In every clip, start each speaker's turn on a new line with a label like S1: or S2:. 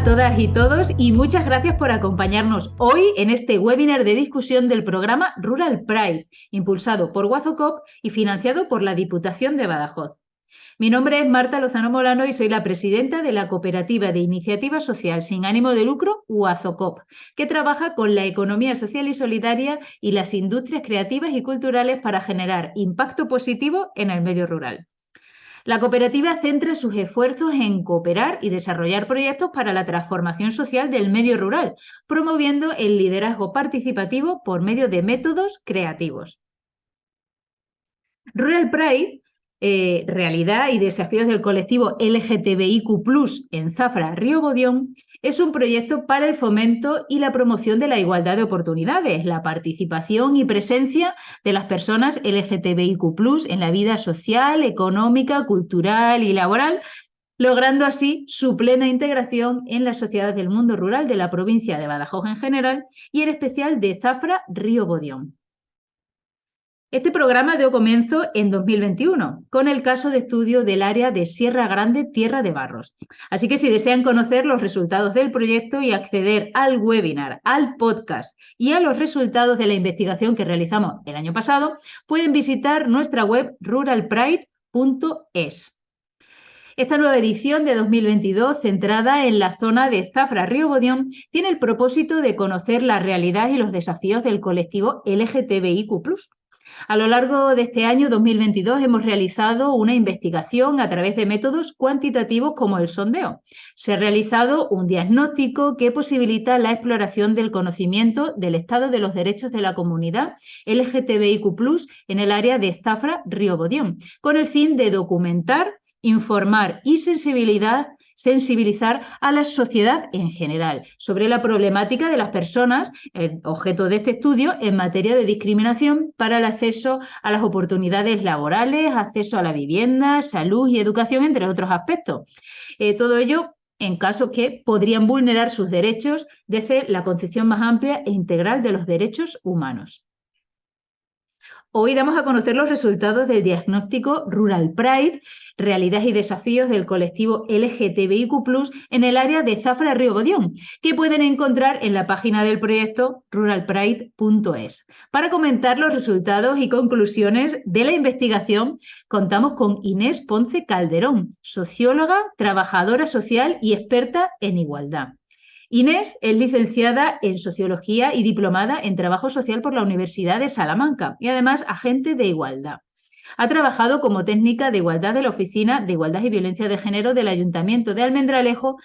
S1: a todas y todos y muchas gracias por acompañarnos hoy en este webinar de discusión del programa Rural Pride, impulsado por Guazocop y financiado por la Diputación de Badajoz. Mi nombre es Marta Lozano Molano y soy la presidenta de la Cooperativa de Iniciativa Social sin ánimo de lucro, Guazocop, que trabaja con la economía social y solidaria y las industrias creativas y culturales para generar impacto positivo en el medio rural. La cooperativa centra sus esfuerzos en cooperar y desarrollar proyectos para la transformación social del medio rural, promoviendo el liderazgo participativo por medio de métodos creativos. Rural Pride, realidad y desafíos del colectivo LGTBIQ+ en Zafra, Río Bodión, es un proyecto para el fomento y la promoción de la igualdad de oportunidades, la participación y presencia de las personas LGTBIQ+ en la vida social, económica, cultural y laboral, logrando así su plena integración en la sociedad del mundo rural de la provincia de Badajoz en general y en especial de Zafra, Río Bodión. Este programa dio comienzo en 2021 con el caso de estudio del área de Sierra Grande, Tierra de Barros. Así que si desean conocer los resultados del proyecto y acceder al webinar, al podcast y a los resultados de la investigación que realizamos el año pasado, pueden visitar nuestra web ruralpride.es. Esta nueva edición de 2022, centrada en la zona de Zafra, Río Bodión, tiene el propósito de conocer la realidad y los desafíos del colectivo LGTBIQ+. A lo largo de este año 2022 hemos realizado una investigación a través de métodos cuantitativos como el sondeo. Se ha realizado un diagnóstico que posibilita la exploración del conocimiento del estado de los derechos de la comunidad LGTBIQ+ en el área de Zafra, Río Bodión, con el fin de documentar, informar y sensibilizar a la sociedad en general sobre la problemática de las personas, objeto de este estudio, en materia de discriminación para el acceso a las oportunidades laborales, acceso a la vivienda, salud y educación, entre otros aspectos. Todo ello en casos que podrían vulnerar sus derechos desde la concepción más amplia e integral de los derechos humanos. Hoy damos a conocer los resultados del diagnóstico Rural Pride, realidad y desafíos del colectivo LGTBIQ+ en el área de Zafra, Río Bodión, que pueden encontrar en la página del proyecto ruralpride.es. Para comentar los resultados y conclusiones de la investigación, contamos con Inés Ponce Calderón, socióloga, trabajadora social y experta en igualdad. Inés es licenciada en Sociología y diplomada en Trabajo Social por la Universidad de Salamanca y además agente de igualdad. Ha trabajado como técnica de igualdad de la Oficina de Igualdad y Violencia de Género del Ayuntamiento de Almendralejo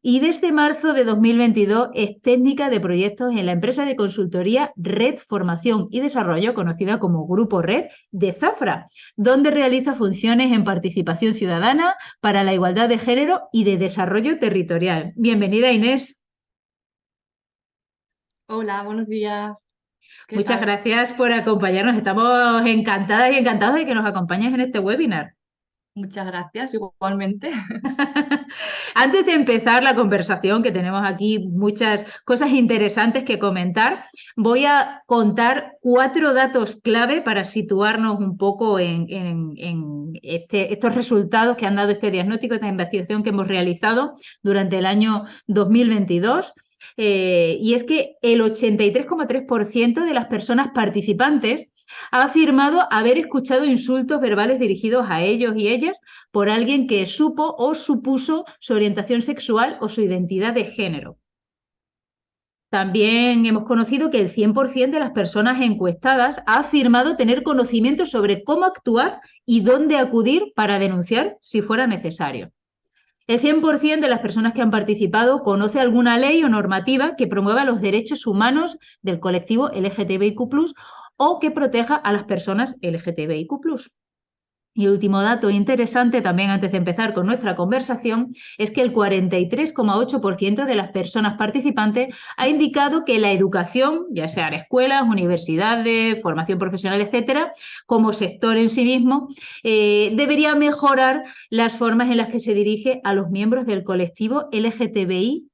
S1: y desde marzo de 2022 es técnica de proyectos en la empresa de consultoría Red Formación y Desarrollo, conocida como Grupo Red de Zafra, donde realiza funciones en participación ciudadana para la igualdad de género y de desarrollo territorial. Bienvenida, Inés.
S2: Hola, buenos días. ¿Qué
S1: Muchas
S2: tal?
S1: gracias por acompañarnos. Estamos encantadas y encantados de que nos acompañes en este webinar.
S2: Muchas gracias, igualmente.
S1: Antes de empezar la conversación, que tenemos aquí muchas cosas interesantes que comentar, voy a contar 4 datos clave para situarnos un poco en estos resultados que han dado este diagnóstico, esta investigación que hemos realizado durante el año 2022. Y es que el 83,3% de las personas participantes ha afirmado haber escuchado insultos verbales dirigidos a ellos y ellas por alguien que supo o supuso su orientación sexual o su identidad de género. También hemos conocido que el 100% de las personas encuestadas ha afirmado tener conocimiento sobre cómo actuar y dónde acudir para denunciar si fuera necesario. El 100% de las personas que han participado conoce alguna ley o normativa que promueva los derechos humanos del colectivo LGTBIQ+, o que proteja a las personas LGTBIQ+. Y último dato interesante, también antes de empezar con nuestra conversación, es que el 43,8% de las personas participantes ha indicado que la educación, ya sea en escuelas, universidades, formación profesional, etcétera, como sector en sí mismo, debería mejorar las formas en las que se dirige a los miembros del colectivo LGTBIQ+.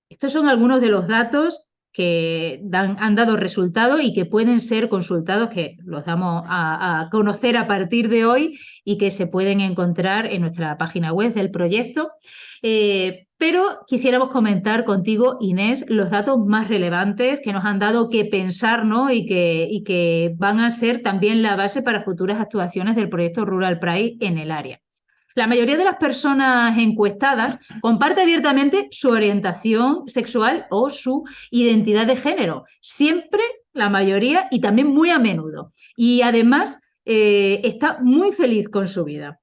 S1: Estos son algunos de los datos que han dado resultados y que pueden ser consultados, que los damos a conocer a partir de hoy y que se pueden encontrar en nuestra página web del proyecto. Pero quisiéramos comentar contigo, Inés, los datos más relevantes que nos han dado que pensar, ¿no? y que van a ser también la base para futuras actuaciones del proyecto Rural Pride en el área. La mayoría de las personas encuestadas comparte abiertamente su orientación sexual o su identidad de género. Siempre, la mayoría, y también muy a menudo. Y además está muy feliz con su vida.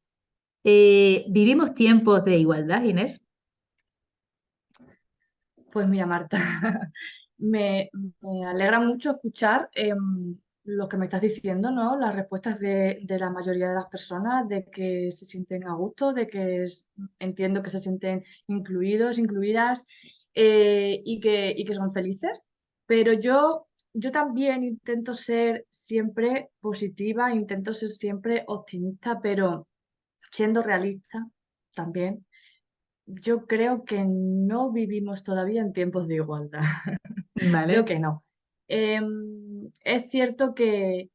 S1: ¿Vivimos tiempos de igualdad, Inés?
S2: Pues mira, Marta, me, me alegra mucho escuchar lo que me estás diciendo, ¿no? Las respuestas de la mayoría de las personas, de que se sienten a gusto, entiendo que se sienten incluidos, incluidas y que son felices. Pero yo también intento ser siempre positiva, intento ser siempre optimista, pero siendo realista también. Yo creo que no vivimos todavía en tiempos de igualdad. Creo
S1: Vale.
S2: que no. Es cierto que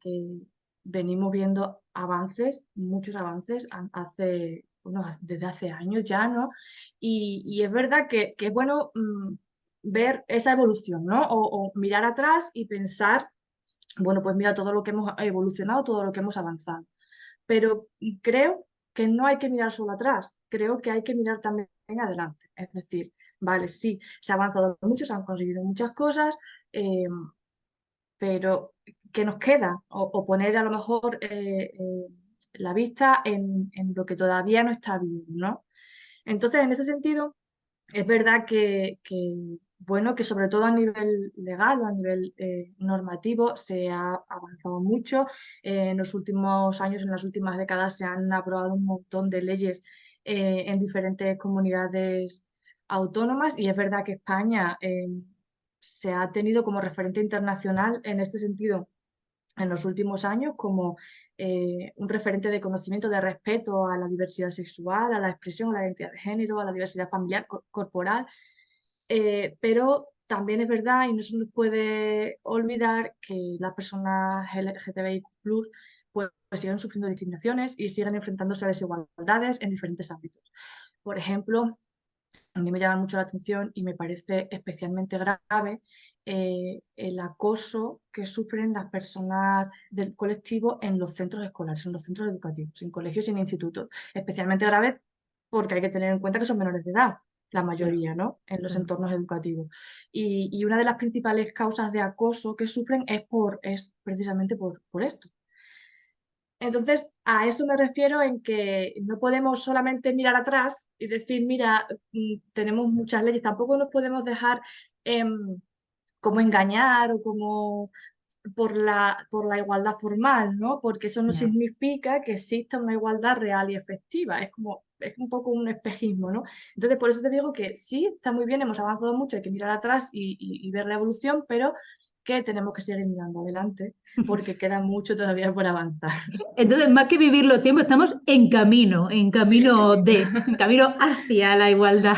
S2: venimos viendo avances, muchos avances, desde hace años ya, ¿no? Y es verdad que es bueno ver esa evolución, ¿no? O mirar atrás y pensar, bueno, pues mira todo lo que hemos evolucionado, todo lo que hemos avanzado. Pero creo que no hay que mirar solo atrás, creo que hay que mirar también adelante. Es decir, vale, sí, se ha avanzado mucho, se han conseguido muchas cosas, eh, pero ¿qué nos queda? O poner a lo mejor la vista en lo que todavía no está bien, ¿no? Entonces, en ese sentido, es verdad bueno, que sobre todo a nivel legal o a nivel normativo se ha avanzado mucho. En los últimos años, en las últimas décadas, se han aprobado un montón de leyes en diferentes comunidades autónomas y es verdad que España se ha tenido como referente internacional en este sentido en los últimos años como un referente de conocimiento, de respeto a la diversidad sexual, a la expresión, a la identidad de género, a la diversidad familiar, corporal, pero también es verdad y no se nos puede olvidar que las personas LGTBIQ+, pues siguen sufriendo discriminaciones y siguen enfrentándose a desigualdades en diferentes ámbitos. Por ejemplo, a mí me llama mucho la atención y me parece especialmente grave el acoso que sufren las personas del colectivo en los centros escolares, en los centros educativos, en colegios y en institutos. Especialmente grave porque hay que tener en cuenta que son menores de edad, la
S1: Claro,
S2: mayoría, ¿no? En los
S1: claro.
S2: entornos educativos. Y una de las principales causas de acoso que sufren es precisamente por esto. Entonces, a eso me refiero en que no podemos solamente mirar atrás y decir, mira, tenemos muchas leyes, tampoco nos podemos dejar como engañar o como por la igualdad formal, ¿no? Porque eso no
S1: Ya.
S2: significa que exista una igualdad real y efectiva, es un poco un espejismo, ¿no? Entonces, por eso te digo que sí, está muy bien, hemos avanzado mucho, hay que mirar atrás y ver la evolución, pero que tenemos que seguir mirando adelante porque queda mucho todavía por avanzar.
S1: Entonces, más que vivir los tiempos, estamos
S2: Sí,
S1: en camino hacia la igualdad.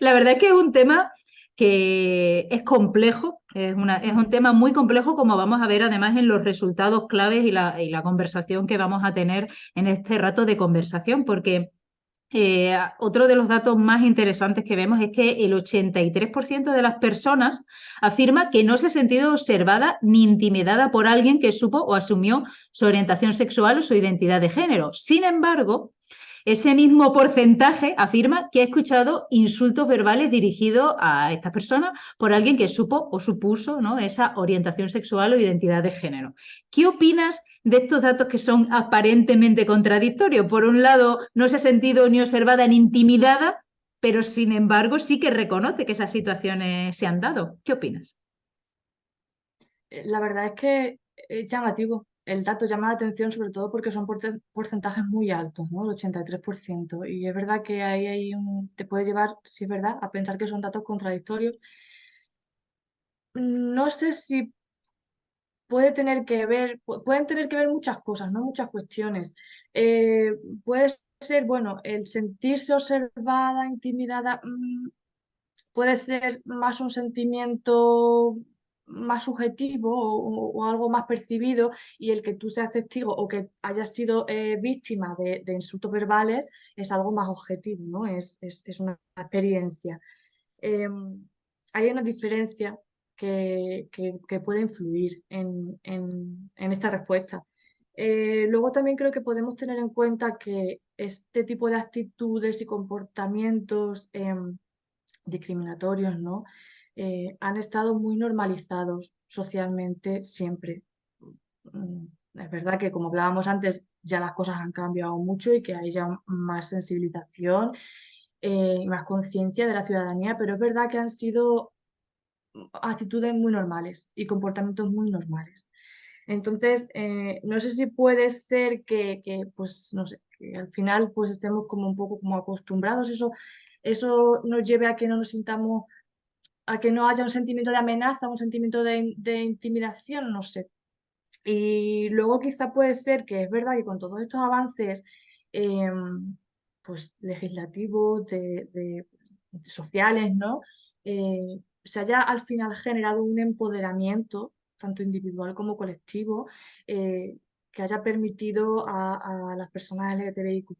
S1: La verdad es que es un tema que es complejo, es un tema muy complejo, como vamos a ver además en los resultados claves y la conversación que vamos a tener en este rato de conversación, porque otro de los datos más interesantes que vemos es que el 83% de las personas afirma que no se ha sentido observada ni intimidada por alguien que supo o asumió su orientación sexual o su identidad de género. Sin embargo, ese mismo porcentaje afirma que ha escuchado insultos verbales dirigidos a estas personas por alguien que supo o supuso, ¿no?, esa orientación sexual o identidad de género. ¿Qué opinas de estos datos que son aparentemente contradictorios? Por un lado, no se ha sentido ni observada ni intimidada, pero sin embargo sí que reconoce que esas situaciones se han dado. ¿Qué opinas?
S2: la verdad es que es llamativo. El dato llama la atención sobre todo porque son porcentajes muy altos, ¿no? El 83%. Y es verdad que ahí te puede llevar, si es verdad, a pensar que son datos contradictorios. No sé si pueden tener que ver muchas cosas, ¿no? Muchas cuestiones. Eh, Puede ser, bueno, el sentirse observada, intimidada, puede ser más un sentimiento más subjetivo o algo más percibido, y el que tú seas testigo o que hayas sido víctima de insultos verbales es algo más objetivo, ¿no? Es una experiencia. Hay una diferencia que puede influir en esta respuesta. Luego también creo que podemos tener en cuenta que este tipo de actitudes y comportamientos discriminatorios, ¿no? Han estado muy normalizados socialmente siempre. Mm, Es verdad que, como hablábamos antes, ya las cosas han cambiado mucho y que hay ya más sensibilización y más conciencia de la ciudadanía, pero es verdad que han sido actitudes muy normales y comportamientos muy normales. Entonces, no sé si puede ser pues, no sé, que al final pues estemos como un poco como acostumbrados, eso nos lleve a que no nos sintamos, a que no haya un sentimiento de amenaza, un sentimiento de intimidación, no sé. Y luego quizá puede ser que es verdad que con todos estos avances pues legislativos, sociales, ¿no? Se haya al final generado un empoderamiento, tanto individual como colectivo, que haya permitido a las personas LGTBIQ+,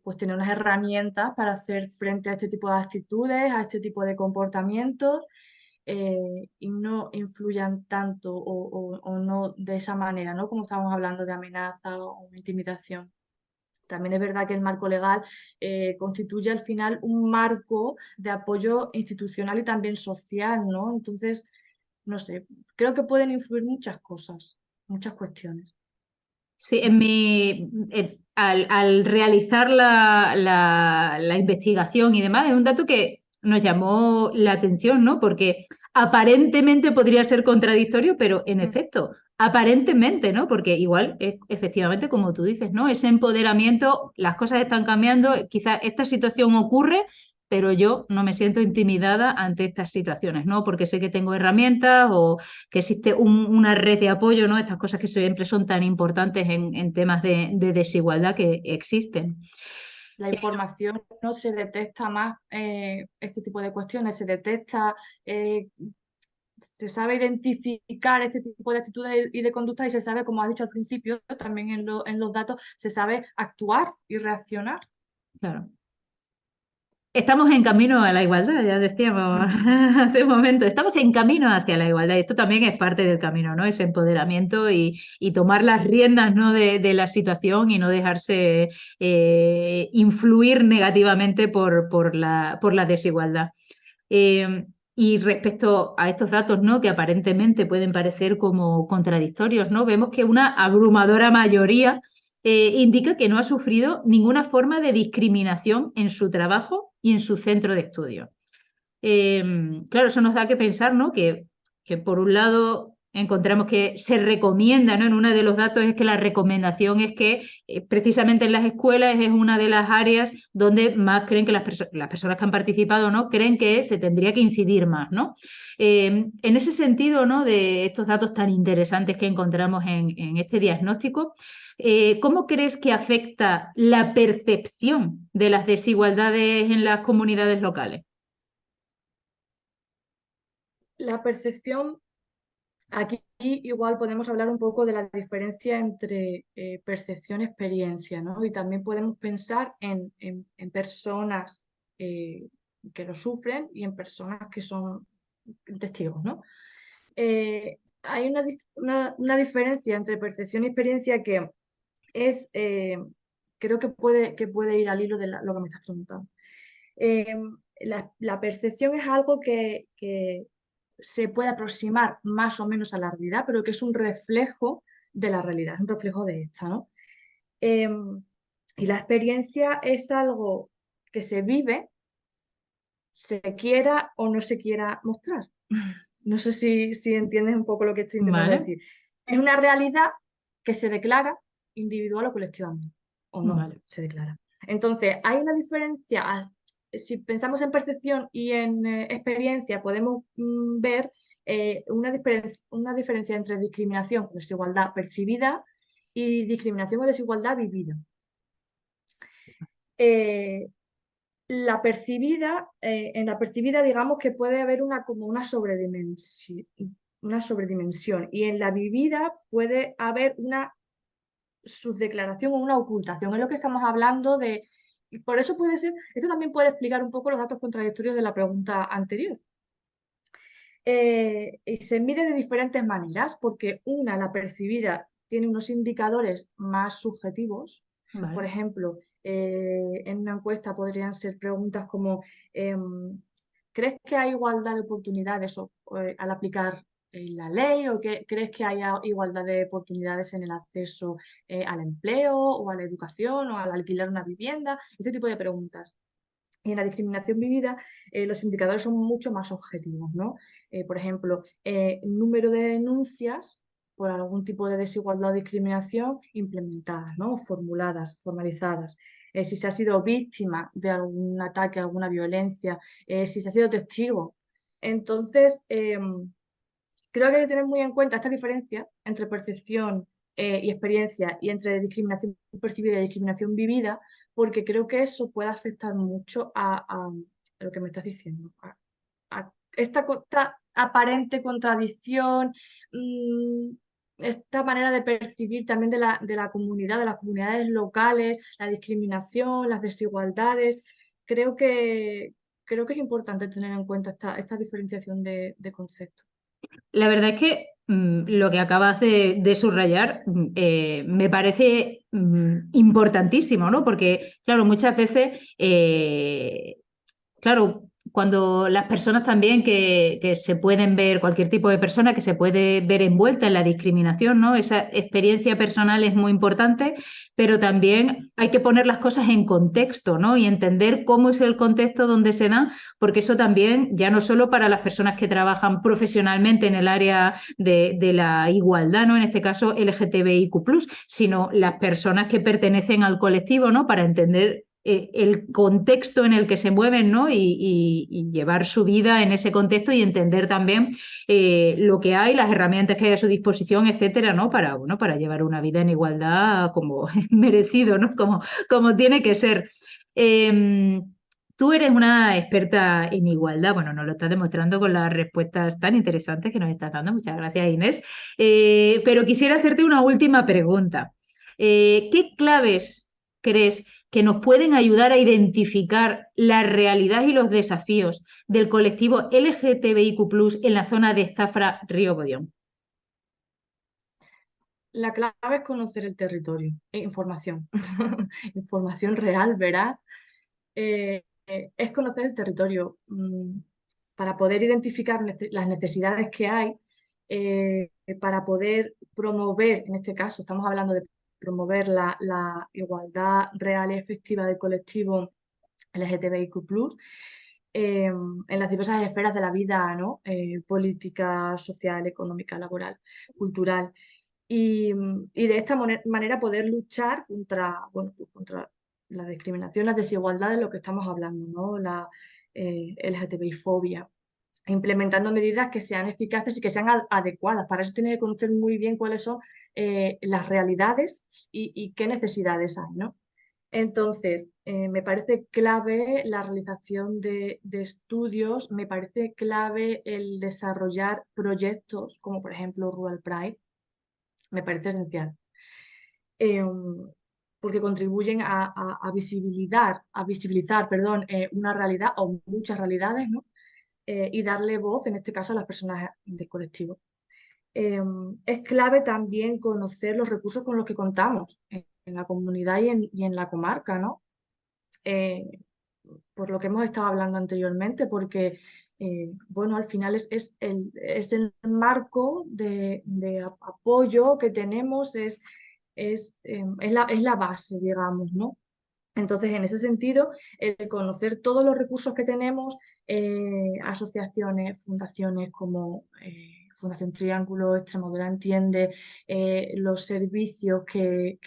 S2: pues tener unas herramientas para hacer frente a este tipo de actitudes, a este tipo de comportamientos, y no influyan tanto o no de esa manera, ¿no? Como estábamos hablando de amenaza o intimidación. También es verdad que el marco legal constituye al final un marco de apoyo institucional y también social, ¿no? Entonces, no sé, creo que pueden influir muchas cosas, muchas cuestiones.
S1: Sí, al realizar la investigación y demás, es un dato que nos llamó la atención, ¿no? Porque aparentemente podría ser contradictorio, pero en
S2: Mm.
S1: efecto, aparentemente, ¿no? Porque igual, efectivamente, como tú dices, ¿no? Ese empoderamiento, las cosas están cambiando, quizás esta situación ocurre, pero yo no me siento intimidada ante estas situaciones, ¿no? Porque sé que tengo herramientas o que existe una red de apoyo, ¿no? Estas cosas que siempre son tan importantes en temas de desigualdad que existen.
S2: La información no se detecta más este tipo de cuestiones, eh, se sabe identificar este tipo de actitudes y de conductas, y se sabe, como has dicho al principio, también en los datos, se sabe actuar y reaccionar.
S1: Claro. Estamos en camino a la igualdad, ya decíamos hace un momento, estamos en camino hacia la igualdad. Esto también es parte del camino, ¿no? Ese empoderamiento y tomar las riendas, ¿no? de la situación y no dejarse influir negativamente por la desigualdad. Y respecto a estos datos, ¿no? Que aparentemente pueden parecer como contradictorios, ¿no? Vemos que una abrumadora mayoría indica que no ha sufrido ninguna forma de discriminación en su trabajo y en su centro de estudio. Claro, eso nos da que pensar, ¿no? Que por un lado encontramos que se recomienda, ¿no? En uno de los datos es que la recomendación es que precisamente en las escuelas es una de las áreas donde más creen que las personas que han participado, ¿no? Creen que se tendría que incidir más, ¿no? En ese sentido, ¿no? De estos datos tan interesantes que encontramos en este diagnóstico, ¿cómo crees que afecta la percepción de las desigualdades en las comunidades locales?
S2: La percepción, aquí igual podemos hablar un poco de la diferencia entre percepción y experiencia, ¿no? Y también podemos pensar en personas eh, que lo sufren y en personas que son testigos, ¿no? Hay una diferencia entre percepción y experiencia que es, creo que puede ir al hilo de lo que me estás preguntando. Eh, la percepción es algo que se puede aproximar más o menos a la realidad, pero que es un reflejo de la realidad, es un reflejo de esta, ¿no? Eh, y la experiencia es algo que se vive, se quiera o no se quiera mostrar. No sé si entiendes un poco lo que estoy intentando
S1: ¿Vale?
S2: decir. Es una realidad que se declara individual o colectivamente, o no
S1: Vale.
S2: se declara. Entonces, hay una diferencia. Si pensamos en percepción y en experiencia, podemos ver una diferencia entre discriminación o desigualdad percibida y discriminación o desigualdad vivida. Eh, En la percibida digamos que puede haber como una sobredimensión y en la vivida puede haber una subdeclaración o una ocultación. Es lo que estamos hablando de, y por eso puede ser, esto también puede explicar un poco los datos contradictorios de la pregunta anterior. Y se mide de diferentes maneras, porque la percibida, tiene unos indicadores más subjetivos. Por
S1: Vale.
S2: ejemplo, en una encuesta podrían ser preguntas como, ¿crees que hay igualdad de oportunidades al aplicar la ley? ¿O crees que haya igualdad de oportunidades en el acceso al empleo o a la educación o al alquilar una vivienda? Este tipo de preguntas. Y en la discriminación vivida, los indicadores son mucho más objetivos, ¿no? Por ejemplo, número de denuncias por algún tipo de desigualdad o discriminación implementadas, ¿no? Formuladas, formalizadas. Si se ha sido víctima de algún ataque, alguna violencia, si se ha sido testigo. Entonces, creo que hay que tener muy en cuenta esta diferencia entre percepción y experiencia y entre discriminación percibida y discriminación vivida, porque creo que eso puede afectar mucho a lo que me estás diciendo, a esta aparente contradicción, mm, esta manera de percibir también de la comunidad, de las comunidades locales, la discriminación, las desigualdades. Creo que, creo que es importante tener en cuenta esta diferenciación de conceptos.
S1: La verdad es que lo que acabas de subrayar me parece importantísimo, ¿no? Porque, claro, muchas veces claro, cuando las personas también que se pueden ver, cualquier tipo de persona que se puede ver envuelta en la discriminación, ¿no? Esa experiencia personal es muy importante, pero también hay que poner las cosas en contexto, ¿no? Y entender cómo es el contexto donde se dan, porque eso también, ya no solo para las personas que trabajan profesionalmente en el área de la igualdad, ¿no? En este caso LGTBIQ+, sino las personas que pertenecen al colectivo, ¿no? Para entender el contexto en el que se mueven, ¿no? Y llevar su vida en ese contexto y entender también lo que hay, las herramientas que hay a su disposición, etcétera, ¿no? Para, bueno, para llevar una vida en igualdad como es merecido, ¿no? Como tiene que ser. Tú eres una experta en igualdad, bueno, nos lo estás demostrando con las respuestas tan interesantes que nos estás dando. Muchas gracias, Inés. Pero quisiera hacerte una última pregunta. ¿Qué claves crees que nos pueden ayudar a identificar la realidad y los desafíos del colectivo LGTBIQ+ en la zona de Zafra Río Bollón?
S2: La clave es conocer el territorio e información, información real, veraz. Es conocer el territorio para poder identificar las necesidades que hay, para poder promover, en este caso estamos hablando de promover la igualdad real y efectiva del colectivo LGTBIQ+, en las diversas esferas de la vida, ¿no? Política, social, económica, laboral, cultural. Y de esta manera poder luchar contra, bueno, pues contra la discriminación, las desigualdades de lo que estamos hablando, ¿no? La LGTBI-fobia, implementando medidas que sean eficaces y que sean adecuadas. Para eso tiene que conocer muy bien cuáles son las realidades y qué necesidades hay, ¿no? Entonces, me parece clave la realización de estudios, me parece clave el desarrollar proyectos como por ejemplo Rural Pride, me parece esencial. Eh, porque contribuyen a visibilizar, perdón, una realidad o muchas realidades, ¿no? Y darle voz, en este caso, a las personas del colectivo. Es clave también conocer los recursos con los que contamos en la comunidad y en la comarca, ¿no? Eh, por lo que hemos estado hablando anteriormente, porque, bueno, al final es el marco de apoyo que tenemos, es la base, digamos, ¿no? Entonces, en ese sentido, el conocer todos los recursos que tenemos, asociaciones, fundaciones como Fundación Triángulo, Extremadura Entiende, los servicios que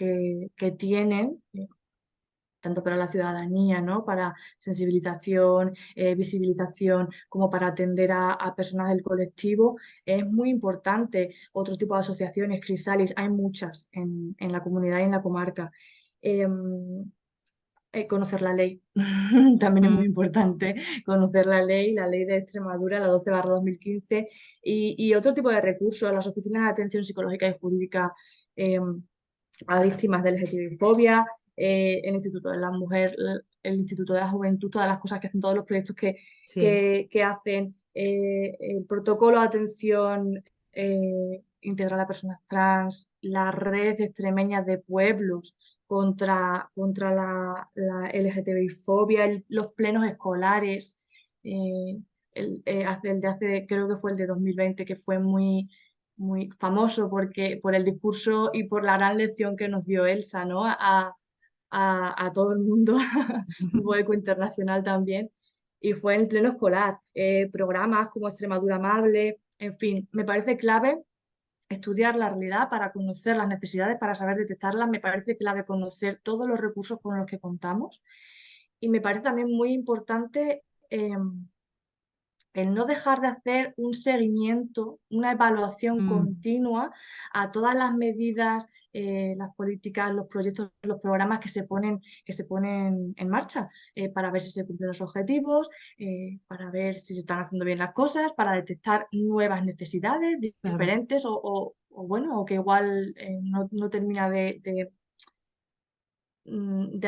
S2: tienen, tanto para la ciudadanía, ¿no? Para sensibilización, visibilización, como para atender a personas del colectivo, es muy importante. Otro tipo de asociaciones, Crisalis, hay muchas en la comunidad y en la comarca. conocer la ley. También es muy
S1: Mm,
S2: importante conocer la ley de Extremadura, la 12/2015, y otro tipo de recursos, las oficinas de atención psicológica y jurídica eh, a víctimas de LGTBI-fobia, el Instituto de la Mujer, el Instituto de la Juventud, todas las cosas que hacen, todos los proyectos
S1: sí,
S2: que hacen, el protocolo de atención integral a personas trans, la red extremeña de pueblos contra la LGTBI-fobia, los plenos escolares, eh, el de hace, creo que fue el de 2020, que fue muy famoso por el discurso y por la gran lección que nos dio Elsa, ¿no? A todo el mundo, tuvo eco internacional también, y fue en el pleno escolar. Programas como Extremadura Amable, en fin, me parece clave estudiar la realidad para conocer las necesidades, para saber detectarlas, me parece clave conocer todos los recursos con los que contamos, y me parece también muy importante el no dejar de hacer un seguimiento, una evaluación
S1: mm,
S2: continua a todas las medidas, las políticas, los proyectos, los programas que se ponen en marcha, para ver si se cumplen los objetivos, para ver si se están haciendo bien las cosas, para detectar nuevas necesidades
S1: claro.
S2: diferentes o bueno, o que igual no termina de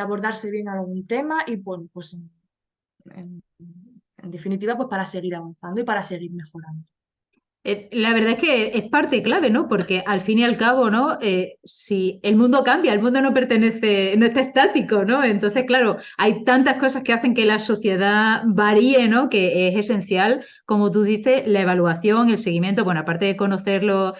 S2: abordarse bien algún tema, y bueno, pues en- en definitiva, pues para seguir avanzando y para seguir mejorando.
S1: La verdad es que es parte clave, ¿no? Porque al fin y al cabo, ¿no? Si el mundo cambia, el mundo no pertenece, no está estático, ¿no? Entonces, claro, hay tantas cosas que hacen que la sociedad varíe, ¿no? Que es esencial, como tú dices, la evaluación, el seguimiento, bueno, aparte de conocer los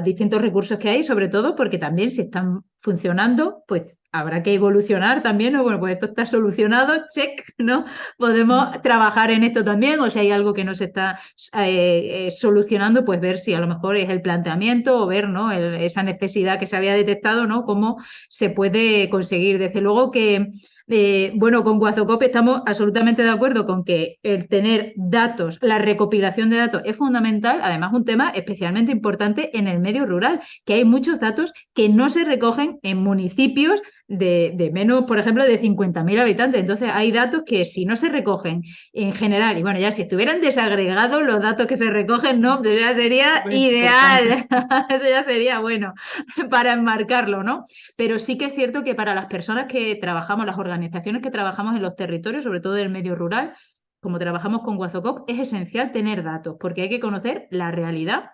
S1: distintos recursos que hay, sobre todo porque también si están funcionando, pues habrá que evolucionar también, ¿no? Bueno, pues esto está solucionado, check, ¿no? Podemos trabajar en esto también, o si hay algo que no se está solucionando, pues ver si a lo mejor es el planteamiento o ver, ¿no? Esa necesidad que se había detectado, ¿no? Cómo se puede conseguir. Desde luego que, bueno, con Guazocop estamos absolutamente de acuerdo con que el tener datos, la recopilación de datos es fundamental, además un tema especialmente importante en el medio rural, que hay muchos datos que no se recogen en municipios de menos, por ejemplo, de 50.000 habitantes. Entonces, hay datos que si no se recogen en general, y bueno, ya si estuvieran desagregados los datos que se recogen, no, pues ya sería
S2: Súper importante.
S1: ideal, eso ya sería bueno para enmarcarlo, ¿no? Pero sí que es cierto que para las personas que trabajamos, las organizaciones que trabajamos en los territorios, sobre todo del medio rural, como trabajamos con Guazocop, es esencial tener datos, porque hay que conocer la realidad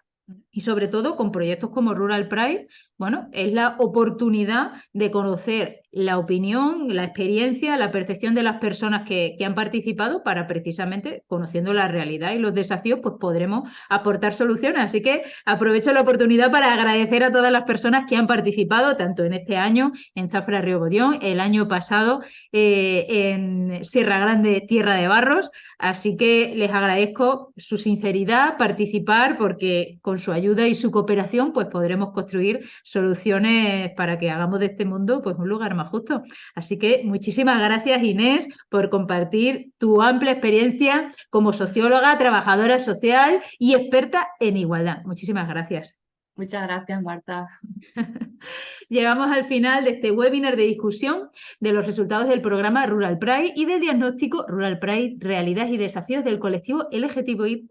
S1: y sobre todo con proyectos como Rural Pride, bueno, es la oportunidad de conocer la opinión, la experiencia, la percepción de las personas que han participado para precisamente, conociendo la realidad y los desafíos, pues podremos aportar soluciones. Así que aprovecho la oportunidad para agradecer a todas las personas que han participado, tanto en este año en Zafra Río Bodión, el año pasado en Sierra Grande, Tierra de Barros. Así que les agradezco su sinceridad, participar, porque con su ayuda y su cooperación, pues podremos construir soluciones para que hagamos de este mundo pues un lugar más justo. Así que muchísimas gracias, Inés, por compartir tu amplia experiencia como socióloga, trabajadora social y experta en igualdad. Muchísimas gracias.
S2: Muchas gracias, Marta.
S1: Llegamos al final de este webinar de discusión de los resultados del programa Rural Pride y del diagnóstico Rural Pride, realidades y desafíos del colectivo LGTBIQ+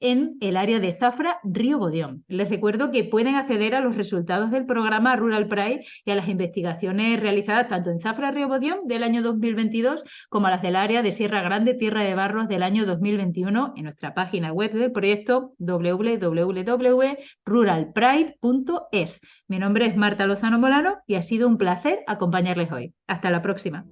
S1: en el área de Zafra, Río Bodión. Les recuerdo que pueden acceder a los resultados del programa Rural Pride y a las investigaciones realizadas tanto en Zafra, Río Bodión del año 2022 como a las del área de Sierra Grande, Tierra de Barros del año 2021 en nuestra página web del proyecto www.ruralpride.es. Mi nombre es Marta Lozano Molano y ha sido un placer acompañarles hoy. Hasta la próxima.